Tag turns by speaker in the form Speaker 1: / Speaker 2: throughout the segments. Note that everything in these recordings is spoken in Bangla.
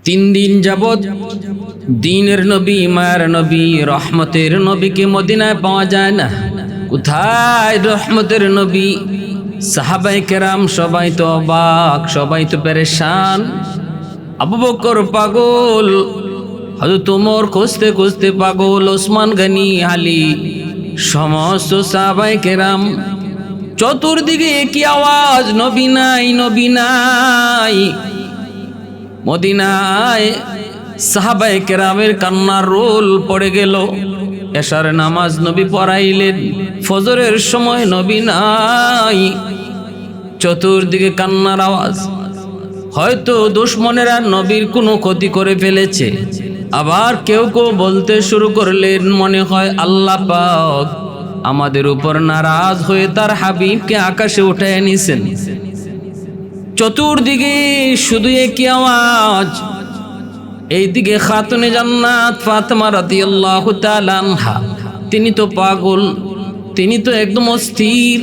Speaker 1: তিন দিন যাবত দ্বীনের নবী, মায়ের নবী, রহমতের নবীকে মদিনায় পাওয়া যায় না। কোথায় রহমতের নবী? সাহাবায়ে কেরাম সবাই তো অবাক, সবাই তো পেরেশান। আবু বকর পাগল, হযরত ওমর খুঁজতে খুঁজতে পাগল, ওসমান গনি, আলী, সমস্ত সাহাবায়ে কেরাম। চতুর্দিকে কি আওয়াজ, নবী নাই, নবী নাই। মদিনায় সাহাবায়ে কেরামের কান্নার রোল পড়ে গেল। এশার নামাজ নবী পড়াইলেন, ফজরের সময় নবী নাই। চতুর্দিকে কান্নার আওয়াজ। হয়তো দুশমনেরা নবীর কোনো ক্ষতি করে ফেলেছে। আবার কেউ কেউ বলতে শুরু করলেন, মনে হয় আল্লাহ পাক আমাদের উপর নারাজ হয়ে তার হাবিবকে আকাশে উঠায় নিছেন। চতুর্দিকে শুধু একই আওয়াজ। এইদিকে খাতুনে জান্নাত ফাতেমা রাদিয়াল্লাহু তাআলা আনহা, তিনি তো পাগল, তিনি তো একদম অস্থির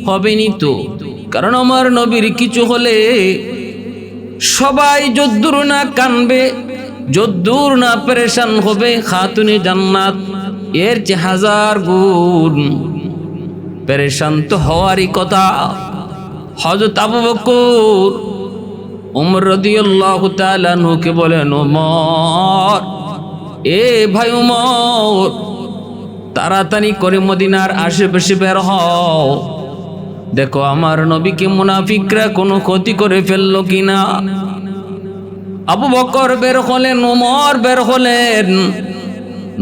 Speaker 1: হবেনি তো। কারণ আমার নবীর কিছু হলে সবাই যদ্দুর না কানবে, যদ্দুর না পেরেশান হবে, খাতুনে জান্নাত এর চেয়ে হাজার গুণ পেরেশান তো হওয়ারই কথা। হযরত আবু বকর ওমর রাদিয়াল্লাহু তাআলা আনহুকে বলেন, ওমর, এ ভাই ওমর, তাড়াতাড়ি করে মদিনার আশেপাশে বের হও, দেখো আমার নবীকে মুনাফিকরা কোনো ক্ষতি করে ফেললো কিনা। আবু বকর বের হলেন, ওমর বের হলেন,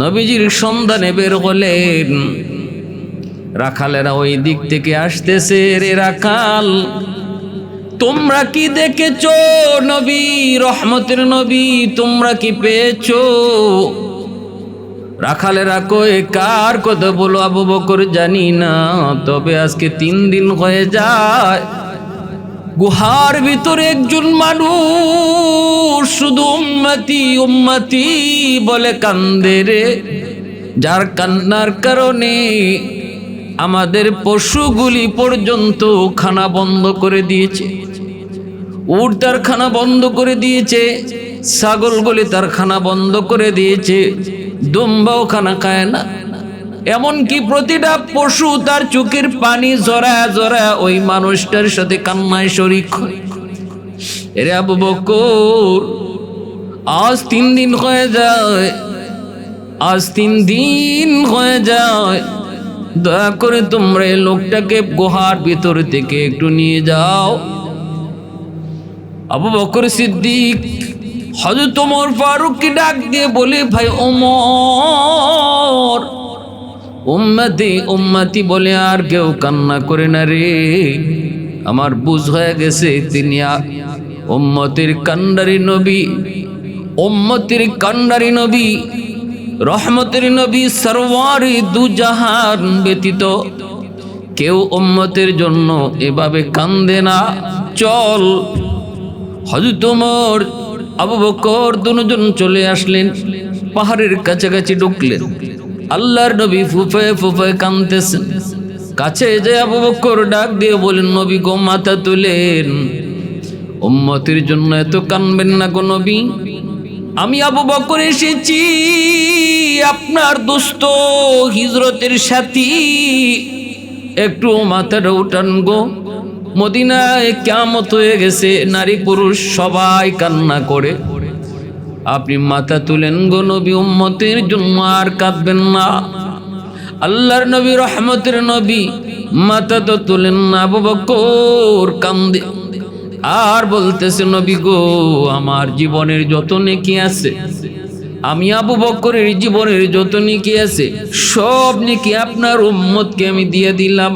Speaker 1: নবীজির সন্ধানে বের হলেন। রাখালেরা ওই দিক থেকে আসতেছে। রে রাখাল, তোমরা কি দেখেছো নবী, রহমতের নবী, তোমরা কি পেয়েছো? রাখালেরা কয়ে, কার কথা বলো আবু বকর? জানি না, তবে আজকে 3 দিন হয়ে যায় গুহার ভিতরে একজন মানুষ শুধু উম্মতি উম্মতি বলে কান্দে রে, যার কান্নার কারণে আমাদের পশুগুলি পর্যন্ত খানা বন্ধ করে দিয়েছে। উট তার খানা বন্ধ করে দিয়েছে, ছাগলগুলি তার খানা বন্ধ করে দিয়েছে, দুম্বাও খানা খায় না। এমনকি প্রতিটা পশু তার চোখের পানি জড়ায় জড়ায় ওই মানুষটার সাথে কান্নায় শরীক হয়। এরে আবু বকর, আজ 3 দিন হয়ে যায়, আজ 3 দিন হয়ে যায়, দয়া করে তোমরা এই লোকটাকে গুহার ভিতর থেকে একটু নিয়ে যাও। আবু বকর সিদ্দিক হযরত ওমর ফারুককে ডাক দিয়ে বলে, ভাই ওমর, উম্মতি উম্মতি বলে আর কেউ কান্না করে না রে। আমার বুঝ হয়ে গেছে তিনি উম্মতের কান্ডারি নবী, উম্মতের কান্ডারি নবী, রহমতের নবী, সরওয়ারে দু জাহান ব্যতীত কেউ উম্মতের জন্য এভাবে কান্দে না। চল। হযরত ওমর, আবু বকর দুজন চলে আসলেন, পাহাড়ের কাছাকাছি ঢুকলেন। আল্লাহর নবী ফুফায়ে ফুফায়ে কাঁদতেছেন। কাছে যে আবু বকর ডাক দিয়ে বলেন, নবী গো, মাথা তুলেন, উম্মতের জন্য এত কাঁদবেন না গো নবী। আমি আবু বকর এসেছি, আপনার দোস্ত, হিজরতের সাথী, একটু মাথাটা উঠান গো। মদিনায় কিয়ামত হয়ে গেছে, নারী পুরুষ সবাই কান্না করে, আপনি মাথা তুলেন গো নবী, উম্মতের জন্য আর কাঁদবেন না। আল্লাহর নবী, রহমতের নবী, মাথা তো তুলেন না। আবু বকর কান্দে আর বলতেছে, নবী গো, আমার জীবনের যত নেকি আছে, আমি আবু বকরের জীবনের যত নেকি আছে, সব নেকি আপনার উম্মতকে আমি দিয়ে দিলাম।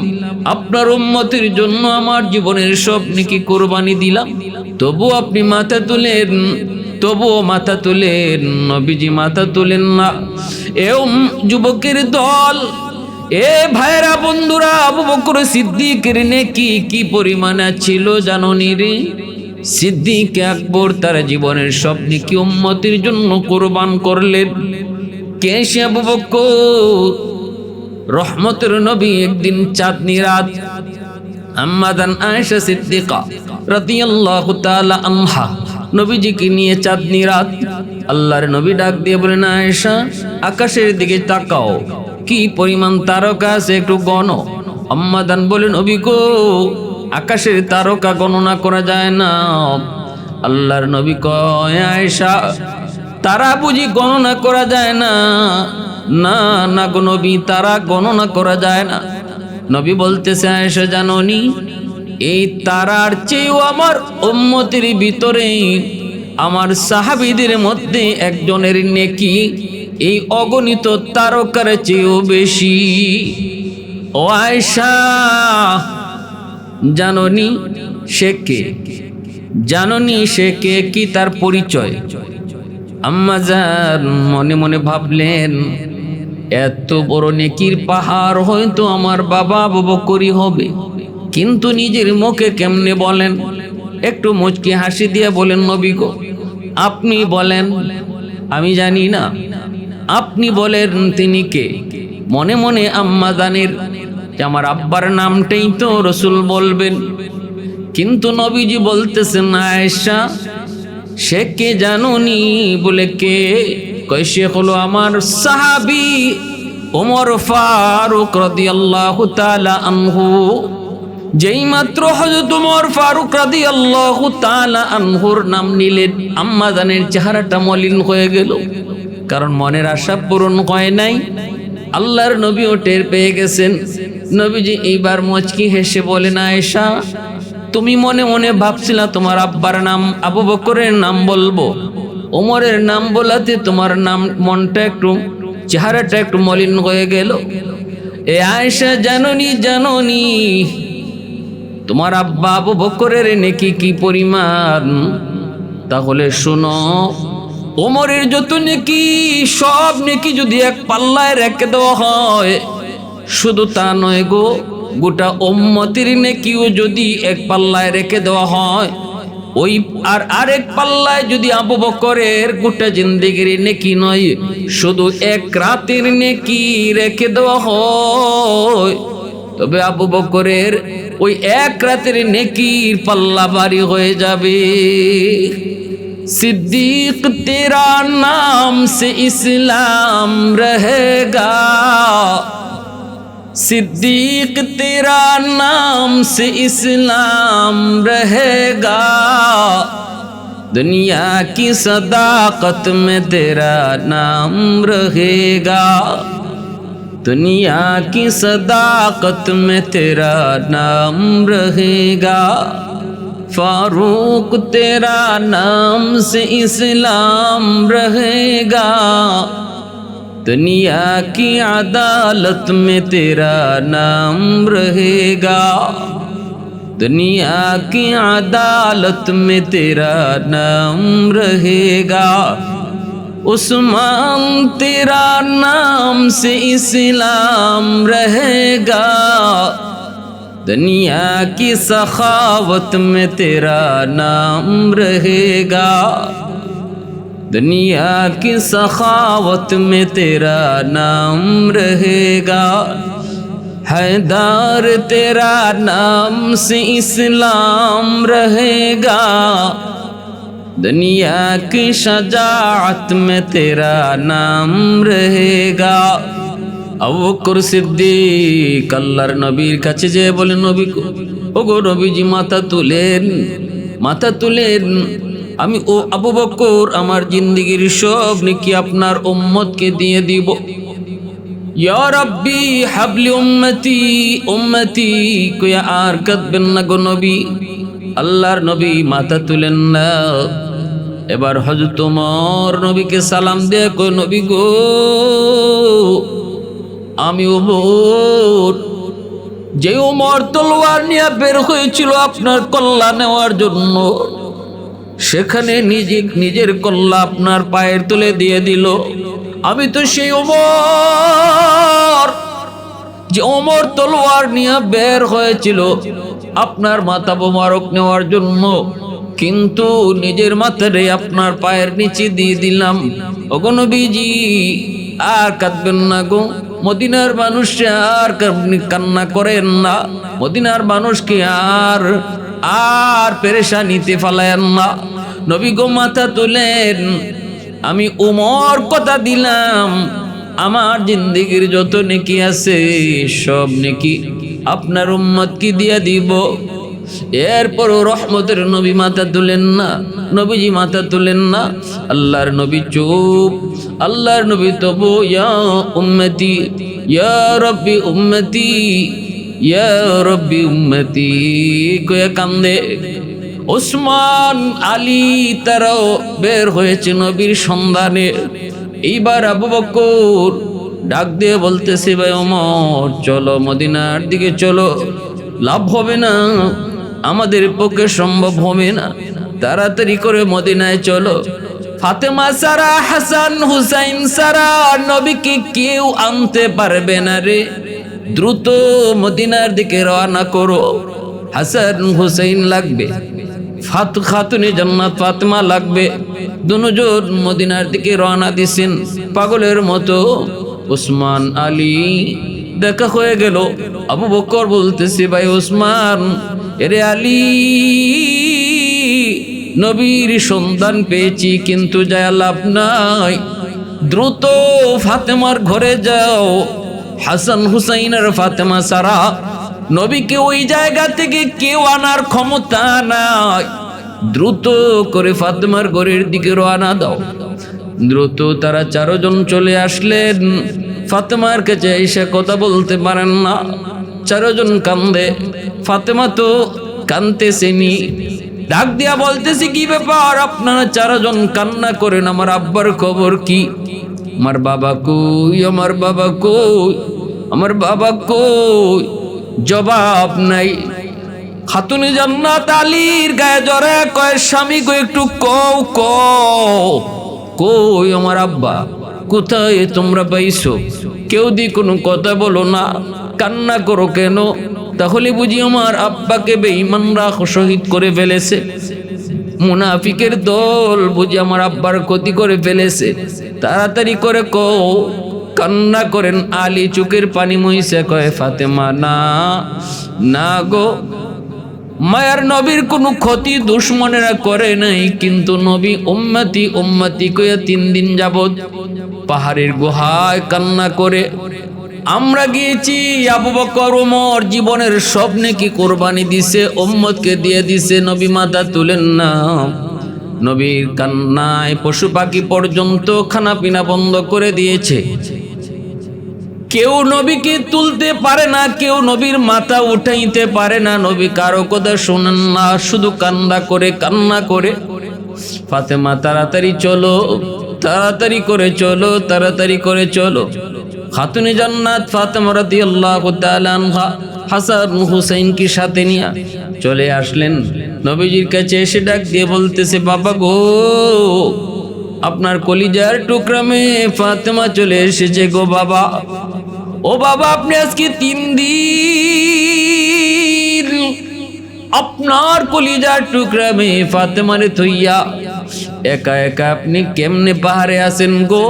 Speaker 1: আপনার উম্মতের জন্য আমার জীবনের সব নেকি কোরবানি দিলাম। তবু আপনি মাথা তুলেন, তবুও মাথা তুলেন। নবীজি মাথা তুলেন না। এ যুবকের দল, এ ভাইরা বন্ধুরা, আবু বকর সিদ্দিকের নেকি কি পরিমাণে ছিল জানোনি রে? সিদ্দিক আকবর তার জীবনের সব নেকি উম্মতের জন্য কোরবান করলেন। কে সে আবু বকর? রহমতের নবী একদিন চাঁদনি রাত আম্মা জান আয়েশা সিদ্দিকা রাদিয়াল্লাহু তাআলা আনহা নবীজিকে নিয়ে চাঁদনি রাত। আল্লাহর নবী ডাক দিয়ে বলেন, আয়েশা আকাশের দিকে তাকাও, কি পরিমাণ তারকা আছে একটু গণো। আম্মা জান বলেন, নবী গো, আকাশের তারকা গণনা করা যায় না। আল্লাহর নবী কয়, আয়েশা তারা বুঝি গণনা করা যায় না? না না গো নবী, তারা গণনা করা যায় না। নবী বলতেছে, আয়েশা জানোনি এই তারার চেয়েও আমার উম্মতের ভিতরে আমার সাহাবীদের মধ্যে একজনের নেকি এই অগণিত তারকার চেয়েও বেশি। ও আয়েশা জানোনি সে কে? জানোনি সে কে, কি তার পরিচয়? আম্মা জান মনে মনে ভাবলেন, এত বড় নেকির পাহাড় হয়তো আমার বাবা আবু বকরই হবে, কিন্তু নিজের মুখে কেমনে বলেন? একটু মুচকি হাসি দিয়ে বলেন, নবী গো আপনি বলেন, আমি জানি না, আপনি বলেন তিনি কে। মনে মনে আম্মা জানের যে আমার আব্বার নামটাই তো রসুল বলবেন, কিন্তু নবীজি বলতেছেন, আয়েশা সে কে জানোনি? বলে কে? কয় সে হলো আমার সাহাবী ওমর ফারুক রাদিয়াল্লাহু তাআলা আনহু। যেই মাত্র হযরত ওমর ফারুক রাদিয়াল্লাহু তাআলা আনহুর নাম নিলেন, আম্মা জানের চেহারাটা মলিন হয়ে গেল, কারণ মনের আশা পূরণ হয় নাই। আল্লাহর নবীও টের পেয়ে গেছেন। নবীজি এইবার মুচকি হেসে বলেন, আয়েশা তুমি মনে মনে ভাবছিলা তোমার আব্বার নাম আবু বকরের নাম বলবো, ওমরের নাম বলাতে তোমার নাম মনটা একটু চেহারাটা একটু মলিন হয়ে গেল। এ আয়েশা জানোনি জানোনি তোমার আব্বা আবু বকরের নেকি কি পরিমাণ? তাহলে শোনো, ওমরের যত নেকি সব নেকি যদি এক পাল্লায় রেখে দেওয়া হয়, শুধু তা নয় গো, গোটা উম্মতের নেকিও যদি এক পাল্লায় রেখে দেওয়া হয়, ওই আর আরেক পাল্লায় যদি আবু বকরের গোটা জিন্দেগির নেকি নয়, শুধু এক রাতের নেকি রেখে দেওয়া হয়, তবে আবু বকরের ওই এক রাতের নেকির পাল্লা ভারী হয়ে যাবে। सिद्दीक तेरा नाम से इस्लाम रहेगा, सिद्दीक तेरा नाम से इस्लाम रहेगा, दुनिया की सदाकत में तेरा नाम रहेगा, दुनिया की सदाकत में तेरा नाम रहेगा, फारूक तेरा नाम से इस्लाम रहेगा, दुनिया की अदालत में तेरा नाम रहेगा, दुनिया की अदालत में तेरा नाम रहेगा, उस्मान तेरा नाम से इस्लाम रहेगा, दुनिया की सखावत में तेरा नाम रहेगा, दुनिया की सखावत में तेरा नाम रहेगा, हैदर तेरा नाम से इस्लाम रहेगा, दुनिया की शजाअत में तेरा नाम रहेगा। আবু বকর সিদ্দিক আল্লাহর নবীর কাছে যেয়ে বলেন, নবী গো, ওগো নবীজি মাথা তুলেন, মাথা তুলেন, আমি ও আবু বকর আমার জিন্দেগির সব নেকি আপনার উম্মতকে দিয়ে দিব। ইয়া রাব্বি হাবলি উম্মতি উম্মতি কইয়া আর কাঁদবেন না গো নবী। আল্লাহর নবী মাথা তুলেন না। এবার হযরত ওমর নবীকে সালাম দিয়ে কই, নবী গো, আমি ওমর, যে ওমর তলোয়ার নিয়ে বের হয়েছিল আপনার কল্লা নেওয়ার জন্য, সেখানে নিজের কল্লা আপনার পায়ের তলে দিয়ে দিল। আমি তো সেই ওমর, যে ওমর তলোয়ার নিয়ে বের হয়েছিল আপনার মাথা মোবারক নেওয়ার জন্য, কিন্তু নিজের মাথারে আপনার পায়ের নিচে দিয়ে দিলাম। ওগো নবীজি আর কাঁদবেন না গো, মদিনার মানুষ আর কান্না করেন না, মদিনার মানুষকে আর পেরেশানিতে ফেলায়েন না। নবী গো মাথা তুলেন, আমি উমর কথা দিলাম, আমার জিন্দেগির যত নেকি আছে সব নেকি আপনার উম্মতকে দিয়ে দিব। এরপরও রহমতের নবী মাথা তুলেন না, নবীজি মাথা তুলেন না। আল্লাহর নবী চুপ। আল্লাহর নবী তবু ইয়া উম্মতি, ইয়া রব্বি উম্মতি, ইয়া রব্বি উম্মতি কয়ে কান্দে। ওসমান আলী তারাও বের হয়েছে নবীর সন্ধানে। এইবার আবু বকর ডাক দিয়ে বলতেছে, ভাই ওমর চলো মদিনার দিকে চলো, লাভ হবে না, আমাদের পক্ষে সম্ভব হবে না, তাড়াতাড়ি করে মদিনায় চলো। ফাতেমা সারা, হাসান হুসাইন সারা নবীকে কেউ আনতে পারবে না রে, দ্রুত মদিনার দিকে রওনা করো। হাসান হুসাইন লাগবে, খাতুনে জান্নাত ফাতেমা লাগবে। দুজন মদিনার দিকে রওনা দিছেন পাগলের মতো। ওসমান আলী দেখা হয়ে গেল। আবু বকর বলতেছে, ভাই ওসমান, এরে আলী, নবীর সন্ধান পেয়েছি কিন্তু যায় লাভ নাই, দ্রুত ফাতেমার ঘরে যাও। হাসান হুসাইন আর ফাতেমা সারা নবীকে ওই জায়গা থেকে কেউ আনার ক্ষমতা নাই, দ্রুত করে ফাতেমার ঘরের দিকে রওনা দাও। দ্রুত তারা চারজন চলে আসলেন। ফাতেমার কাছে এসে কথা বলতে পারেন না, চারজন কান্দে। ফাতেমা তো কানতেছেনি, ডাক দিয়া বলতেছি, কি ব্যাপার আপনারা চারজন কান্না করেন, আমার আব্বার খবর কি? আমার বাবা কই, আমার বাবা কই, আমার বাবা কই? জবাব নাই। খাতুনে জান্নাত আলীর গায়ে জড়ে কয়, স্বামী গো একটু কও কও, কই আমার আব্বা, কোথায় তোমরা পাইছো? কেউ দি কোনো কথা বলো না, কান্না করো কেন? তাহলে বুঝি আমার আব্বাকে বেঈমানরা শহীদ করে ফেলেছে, মুনাফিকের দল বুঝি আমার আব্বার ক্ষতি করে ফেলেছে, তাড়াতাড়ি করে কও। কান্না করেন আলী, চোখের পানি মুইছে কয়, ফাতেমা না, না গো, মায়ার নবীর কোনো ক্ষতি দুশ্মনেরা করে নাই, কিন্তু নবী উম্মতি উম্মতি কয়ে 3 দিন যাবত পাহাড়ের গুহায় কান্না করে আমরা গিয়েছি। আবু বকর ওমর জীবনের সব নেকি কোরবানি দিছে, উম্মতকে দিয়ে দিছে, নবী মাথা তুলেন না। নবীর কান্নায় পশু পাখি পর্যন্ত খানা পিনা বন্ধ করে দিয়েছে। কেউ নবীকে তুলতে পারে না, কেউ নবীর মাথা উঠাইতে পারে না, নবী কারো কথা শোনেন না, শুধু কান্না করে কান্না করে। ফাতেমা তাড়াতাড়ি চলো, তাড়াতাড়ি করে চলো, তাড়াতাড়ি করে চলো। খাতুনে জান্নাত ফাতেমা রাদিয়াল্লাহু তাআলা আনহা হাসান হুসাইনকে সাথে নিয়ে চলে আসলেন নবীজির কাছে। এসে ডাক দিয়ে বলতেছে, বাবা গো, আপনার কলিজার টুকরা মেয়ে ফাতেমা চলে এসেছে গো বাবা। ও বাবা, আপনি আজকে 3 দিন আপনার কলিজার টুকরা মেয়ে ফাতেমারে থইয়া একা একা আপনি কেমনে পাহাড়ে আছেন গো?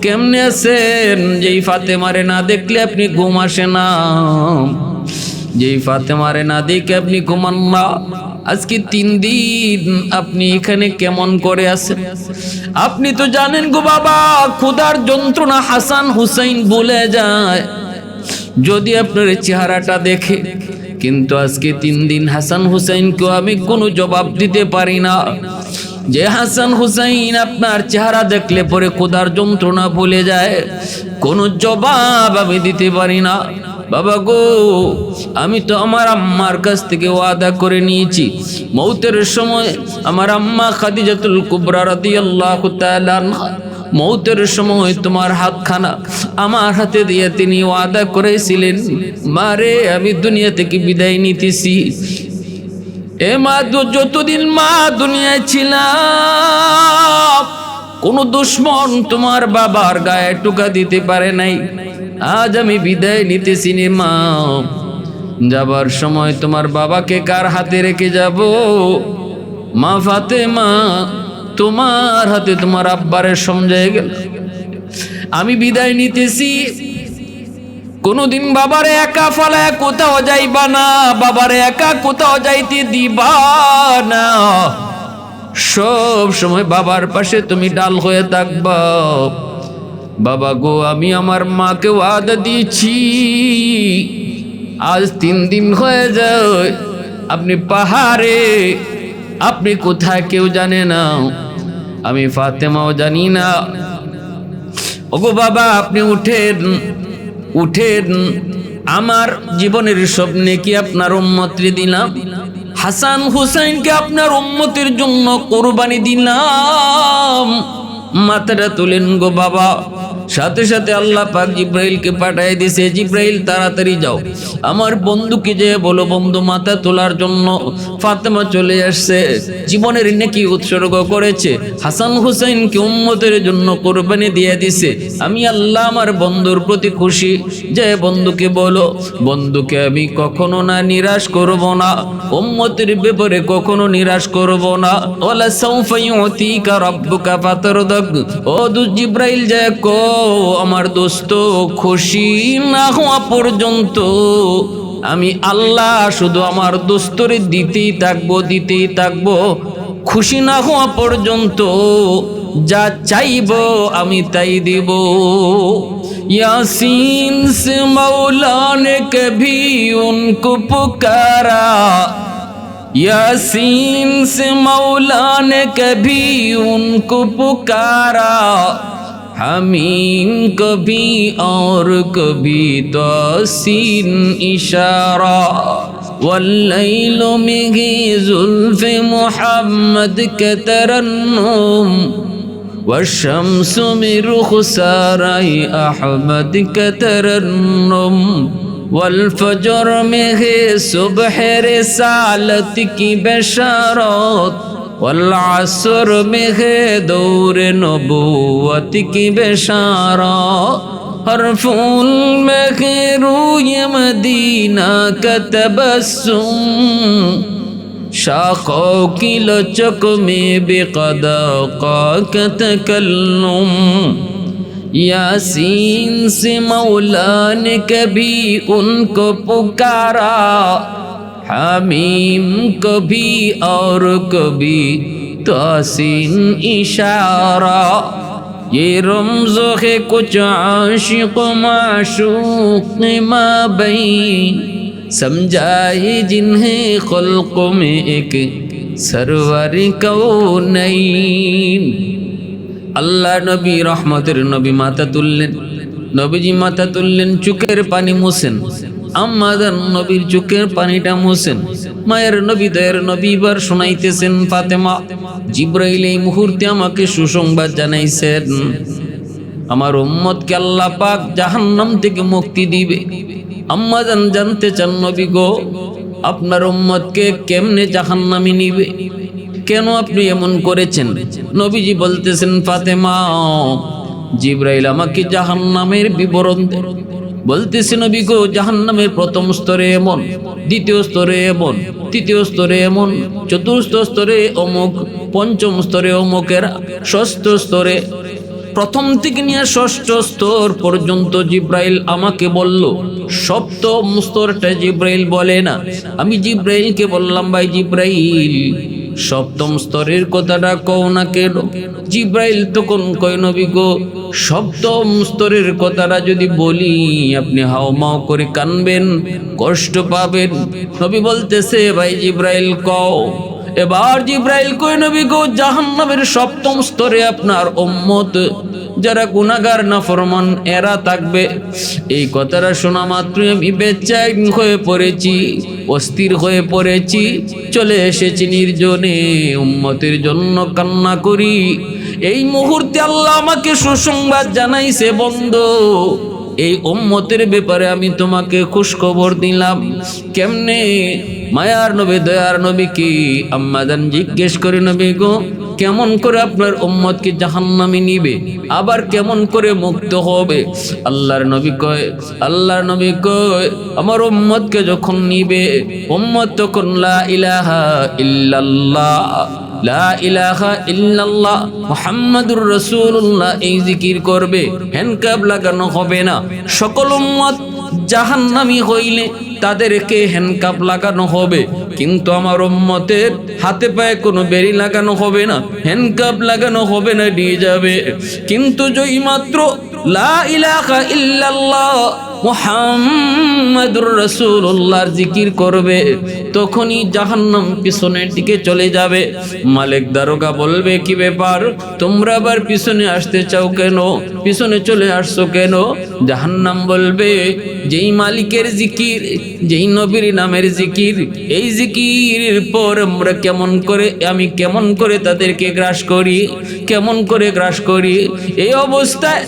Speaker 1: কেমনে আছেন? যেই ফাতেমারে না দেখলে আপনি ঘুম আসে না, যেই ফাতেমারে না দেখে আপনি ঘুমান না। আজকে 3 দিন আপনি এখানে কেমন করে আছেন? আপনি তো জানেন গো বাবা, ক্ষুধার যন্ত্রণা হাসান হুসাইন ভুলে যায় যদি আপনার চেহারাটা দেখে। কিন্তু আজকে 3 দিন হাসান হুসাইনকে আমি কোনো জবাব দিতে পারি না। যে হাসান হুসাইন আপনার চেহারা দেখলে পরে ক্ষুধার যন্ত্রণা ভুলে যায়, কোনো জবাব আমি দিতে পারি না। বাবা গো, আমি তো আমার আম্মার কাছ থেকে ওয়াদা করে নিয়েছি, মৌতের সময় আমার আম্মা খাদিজাতুল কুবরা রাদিয়াল্লাহু তাআলা আনহা মৌতের সময় তোমার হাতখানা আমার হাতে দিয়ে তিনি ওয়াদা করেছিলেন, মারে আমি দুনিয়া থেকে বিদায় নিতেছি। এ মা, যতদিন মা দুনিয়ায় ছিলাম কোনো দুশ্মন তোমার বাবার গায়ে টোকা দিতে পারে নাই। আজ আমি বিদায় নিতেছি নে মা। যাবার সময় তোমার বাবাকে কার হাতে রেখে যাব? মা ফাতেমা, তোমার হাতে তোমার আব্বারে সমঝে গেল। আমি বিদায় নিতেছি, কোনদিন বাবারে একা ফলায় কোথাও যাইবা না, বাবারে একা কোথাও যাইতে দিবা না। সব সময় বাবার পাশে তুমি ডাল হয়ে থাকবা। বাবা গো, আমি আমার মাকে ওয়াদা দিয়েছি, আজ 3 দিন হয়ে যায় আপনি পাহাড়ে, আপনি কোথায় কেউ জানে না, আমি ফাতেমাও জানি না। ওগো বাবা, আপনি উঠেন, উঠেন, আমার জীবনের স্বপ্নে কি আপনার উম্মতরে দিলাম, হাসান হুসাইনকে আপনার উম্মতের জন্য কোরবানি দিলাম। মাথাটা তুলেন গো বাবা। সাথে সাথে আল্লাহ পাক জিব্রাইলকে পাঠিয়ে দিয়েছে, জিব্রাইল তাড়াতাড়ি যাও, আমার বন্ধুকে যে বলো বন্ধু মাথা তোলার জন্য। ফাতেমা চলে আসছে, জীবনের নেকি উৎসর্গ করেছে, হাসান হুসাইনকে উম্মতের জন্য কোরবানি দিয়ে দিছে। আমি আল্লাহ আমার বন্ধুর প্রতি খুশি, যে বন্ধুকে বলো, বন্ধুকে আমি কখনো না নিরাশ করব না, উম্মতের ব্যাপারে কখনো নিরাশ করব না। ওয়ালা সাউফা ইউতিকা রাব্বুকা ফাতারদাক। ও জিব্রাইল যে কো আমার দোস্ত, খুশি না হওয়া পর্যন্ত আমি আল্লাহ শুধু আমার দোস্তরে দিতেই থাকবো, দিতেই থাকবো। খুশি না হওয়া পর্যন্ত যা চাইবো আমি তাই দিব। यासीन से मौला ने कभी उनको पुकारा, यासीन से मौला ने कभी उनको पुकारा, हमीम कभी और कभी तासीन इशारा, वल्लैल में जुल्फ़े मुहम्मद के तरन्नुम, والشمس من رخسار احمد کا ترنم، والفجر میں ہے صبح رسالت کی بشارت، والعصر میں ہے دور نبوت کی بشارت، ہر پھول میں ہے روی مدینہ کا تبسم، شاخوں کی لچک میں بقدا کا تکلم، یاسین سے مولا نے کبھی ان کو پکارا، حمیم کبھی اور کبھی تحسین اشارہ، یہ رمز ہے کچھ عاشق معشوق مابین، समझाए जिन्हें खल्क में एक सरवर कौनैन। আল্লাহ নবী রহমতের নবী মাথা তুললেন, নবীজি মাথা তুললেন, চোখের পানি মুছেন, আম্মাজান নবীর চোখের পানিটা মুছেন। মায়ের নবী দয়ের নবী এবার শোনাইতেছেন, ফাতেমা জিব্রাইল এই মুহূর্তে আমাকে সুসংবাদ জানাইছেন, আমার উম্মতকে আল্লাহ পাক জাহান্নাম থেকে মুক্তি দিবে। আম্মাজান জানতে চান, নবী গো আপনার উম্মতকে কেমনে জাহান্নামে নিবে, কেন আপনি এমন করেছেন? নবীজি বলতেছেন, ফাতেমা জিব্রাইল আমাকে জাহান্নামের বিবরণ দেন। বলতেছে, নবী গো জাহান্নামের প্রথম স্তরে এমন, দ্বিতীয় স্তরে এমন, তৃতীয় স্তরে এমন, চতুর্থ স্তরে অমুক, পঞ্চম স্তরে অমুকের, ষষ্ঠ স্তরে, প্রথম থেকে নিয়ে ষষ্ঠ স্তর পর্যন্ত জিব্রাইল আমাকে বলল। সপ্তম স্তরটা জিব্রাইল বলে না, আমি জিব্রাইলকে বললাম, ভাই জিব্রাইল সপ্তম স্তরের কথাটা কও না কেন? জিব্রাইল তখন কয়, নবী গো সপ্তম স্তরের কথাটা যদি বলি আপনি হাওমাও করে কানবেন, কষ্ট পাবেন। নবী বলতেছে, ভাই জিব্রাইল কও। এবার জিব্রাইল কয়, নবী গো জাহান্নামের সপ্তম স্তরে আপনার উম্মত যারা গুনাহগার নাফরমান এরা থাকবে। এই কথাটা শোনা মাত্রই আমি বেচैन হয়ে পড়েছি, অস্থির হয়ে পড়েছি, চলে এসেছি নির্জনে, উম্মতের জন্য কান্না করি। এই মুহূর্তে আল্লাহ আমাকে সুসংবাদ জানাইছে, বন্ধু এই উম্মতের ব্যাপারে আমি তোমাকে খুশখবর দিলাম। কেমনে? মায়ার নবী দয়ার নবী কি আম্মাজান জিজ্ঞেস করে, নবী গো কেমন করে আপনার উম্মতকে জাহান্নামে নিবে, আবার কেমন করে মুক্ত হবে? আল্লাহর নবী কয় আমার উম্মতকে যখন নিবে, উম্মত তখন লা ইলাহা ইল্লাল্লাহ, লা ইলাহা ইল্লাল্লাহ মুহাম্মাদুর রাসূলুল্লাহ এই জিকির করবে, হ্যান্ডকাপ লাগানো হবে না। সকল উম্মত জাহান্নামী হইলে তাদেরকে হ্যান্ডকাপ লাগানো হবে, কিন্তু আমার উম্মতের হাতে পায়ে কোনো বেড়ি লাগানো হবে না, হ্যান্ডকাপ লাগানো হবে না, নিয়ে যাবে। কিন্তু যেই মাত্র লা ইলাহা ইল্লাল্লাহ মুহাম্মাদুর রাসূলুল্লাহর জিকির করবে, তখনই জাহান্নাম পিছনের দিকে চলে যাবে। মালিক দারোগা বলবে, কি ব্যাপার, তোমরা আবার পিছনে আসতে চাও কেন, পিছনে চলে আসছো কেন? জাহান্নাম বলবে, যেই মালিকের জিকির, যেই নবীর নামের জিকির, এই জিকিরের পর আমি কেমন করে তাদেরকে গ্রাস করি, কেমন করে গ্রাস করি। এই অবস্থায়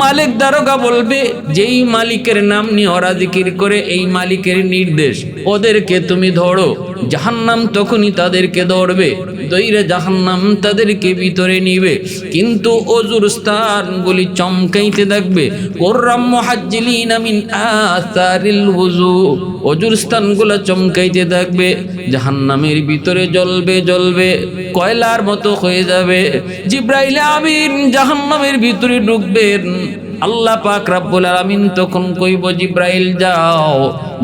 Speaker 1: মালিক দারোগা বলবে, যেই মালিকের নাম নিয়ে ওরা জিকির করে, এই মালিকের নির্দেশ, ওদেরকে তুমি ধরো। জাহান্নাম তখনই তাদেরকে ধরবে, দইরে জাহান্নাম তাদেরকে ভিতরে নিবে। কিন্তু অজুর স্থানগুলি চমকাইতে থাকবে। কুররাম মুহাজ্জিলিনা মিন আসারিল ওযু, অজুর স্থানগুলো চমকাইতে থাকবে। জাহান্নামের ভিতরে জ্বলবে জ্বলবে, কয়লার মতো হয়ে যাবে। জিবরাইল আমিন জাহান্নামের ভিতরে ঢুকবেন। আল্লাহ পাক রব্বুল আলামিন তখন কইব, জিবরাইল যাও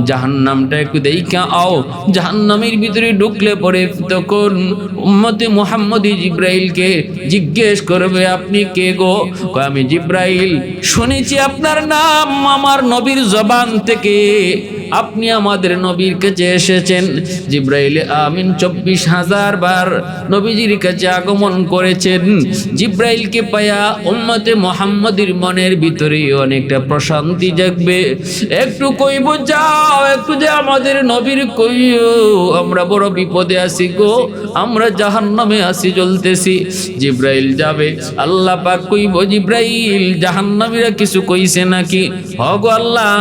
Speaker 1: জাহান্নামটা একটু দেইখা আও। জাহান্নামের ভিতরে ঢুকলে পরে তখন উম্মতে মুহাম্মদী জিবরাইলকে জিজ্ঞেস করবে, আপনি কে গো? কয়, আমি জিবরাইল, শুনেছি আপনার নাম আমার নবীর জবান থেকে, আপনি আমাদের নবীর কাছে এসেছেন। জিবরাইল আমিন 24,000 বার নবীজির কাছে আগমন করেছেন। জিবরাইলকে পায়া উম্মতে মুহাম্মদীর মনের ভিতরে অনেকটা প্রশান্তি জাগবে। একটু কইব, যাও একটু যে আমাদের নবীর কইও, আমরা বড় বিপদে আছি গো, আমরা জাহান্নামে আছি, জ্বলতেছি। জিবরাইল যাবে, আল্লাহ পাক কইব, জিবরাইল জাহান্নামীরা কিছু কইছে নাকি? হ গো আল্লাহ,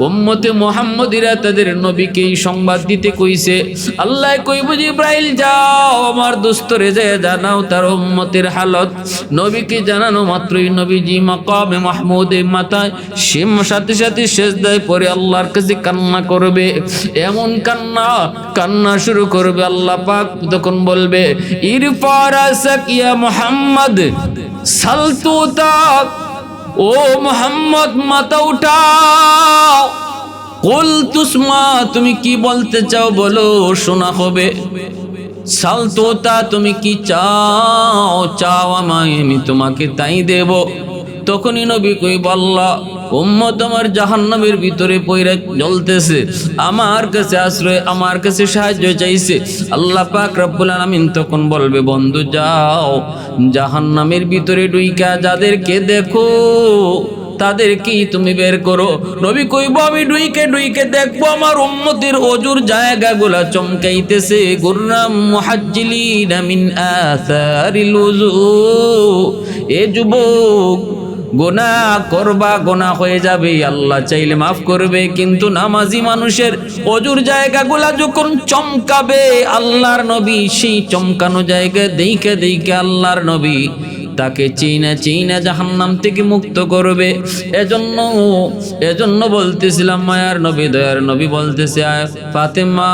Speaker 1: উম্মতে মুহাম্মদীরা তাদের নবীকে এই সংবাদ দিতে কইছে। আল্লাহ কইব, জিবরাইল যাও আমার দোস্তরে যায় জানাও তার উম্মতের হালত। নবীকে জানানো মাত্রই নবীজি মাকামে মাহমুদে মাথায় সাথে সাথে সেজদায় পড়ে আল্লাহর কাছে কান্না করবে। এমন কান্না শুরু করবে। আল্লাহ পাক তখন বলবে, ইরফা রাসাক ইয়া মুহাম্মদ সালতুতাক, ও মোহাম্মদ মাথা উঠাও। কুল তুসমা, তুমি কি বলতে চাও বলো, শোনা হবে। সালতোতা, তুমি কি চাও, চাও আমি তোমাকে তাই দেব। তখনই নবী কইব, আল্লাহ উম্মত আমার জাহান্নামের ভিতরে পইরা জ্বলতেছে, আমার কাছে আশ্রয়, আমার কাছে সাহায্য চাইছে। আল্লাহ পাক রব্বুল আলামিন তখন বলবে, বন্ধু যাও জাহান্নামের ভিতরে ডুইকা যাদেরকে দেখো তাদেরকেই তুমি বের করো। নবী কইব, আমি ডুইকে দেখবো আমার উম্মতের অজুর জায়গাগুলা চমকাইতেছে। গুররাম মুহাজ্জিলিনা মিন আসারিল ওযু, এ যুবক গুনাহ করবা, গুনাহ হয়ে যাবে, আল্লাহ চাইলে মাফ করবে, কিন্তু নামাজি মানুষের অজুর জায়গাগুলা যখন চমকাবে, আল্লাহর নবী সেই চমকানো জায়গা দেখে আল্লাহর নবী তাকে চিনা জাহান্নাম থেকে মুক্ত করবে। এজন্য বলতেছিলাম, মায়ার নবী দয়ার নবী বলতেছে, ফাতেমা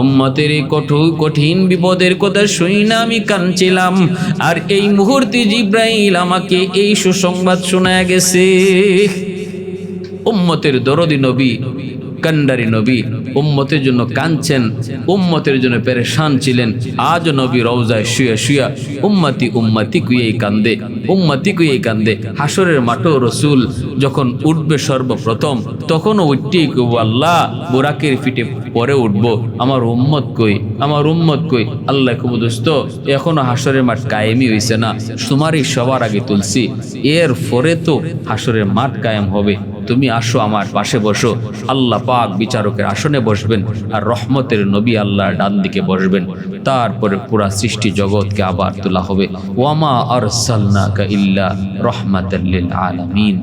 Speaker 1: উম্মতের এই কঠিন বিপদের কথা শুনি না আমি কাঁদছিলাম, আর এই মুহূর্তে জিবরাইল আমাকে এই সুসংবাদ শোনায়া গেছে। উম্মতের দরদি নবী, কান্ডারি নবী, উম্মতের জন্য কাঁদছেন, উম্মতের জন্য পেরেশান ছিলেন। আজ নবী রওজায় শুয়া উম্মতি কুইয়েই কান্দে, উম্মতি কুইয়েই কান্দে। হাসরের মাঠে রসুল যখন উঠবে সর্বপ্রথম, তখনও উঠতেই কইব, আল্লাহ বুরাকের পিঠে পরে উঠবো, আমার উম্মত কই, আমার উম্মত কই। আল্লাহ কইব, দোস্ত এখনো হাসরের মাঠ কায়েমই হইছে না, তোমারই সবার আগে তুলছি, এর পরে তো হাসরের মাঠ কায়েম হবে। তুমি আসো আমার পাশে বসো। আল্লাহ পাক বিচারকের আসনে বসবেন, আর রহমতের নবী আল্লাহর ডান দিকে বসবেন। তারপরে পুরা সৃষ্টি জগৎকে আবার তোলা হবে। ওয়ামা আরসালনাকা ইল্লা রাহমাতাল লিল আলামিন।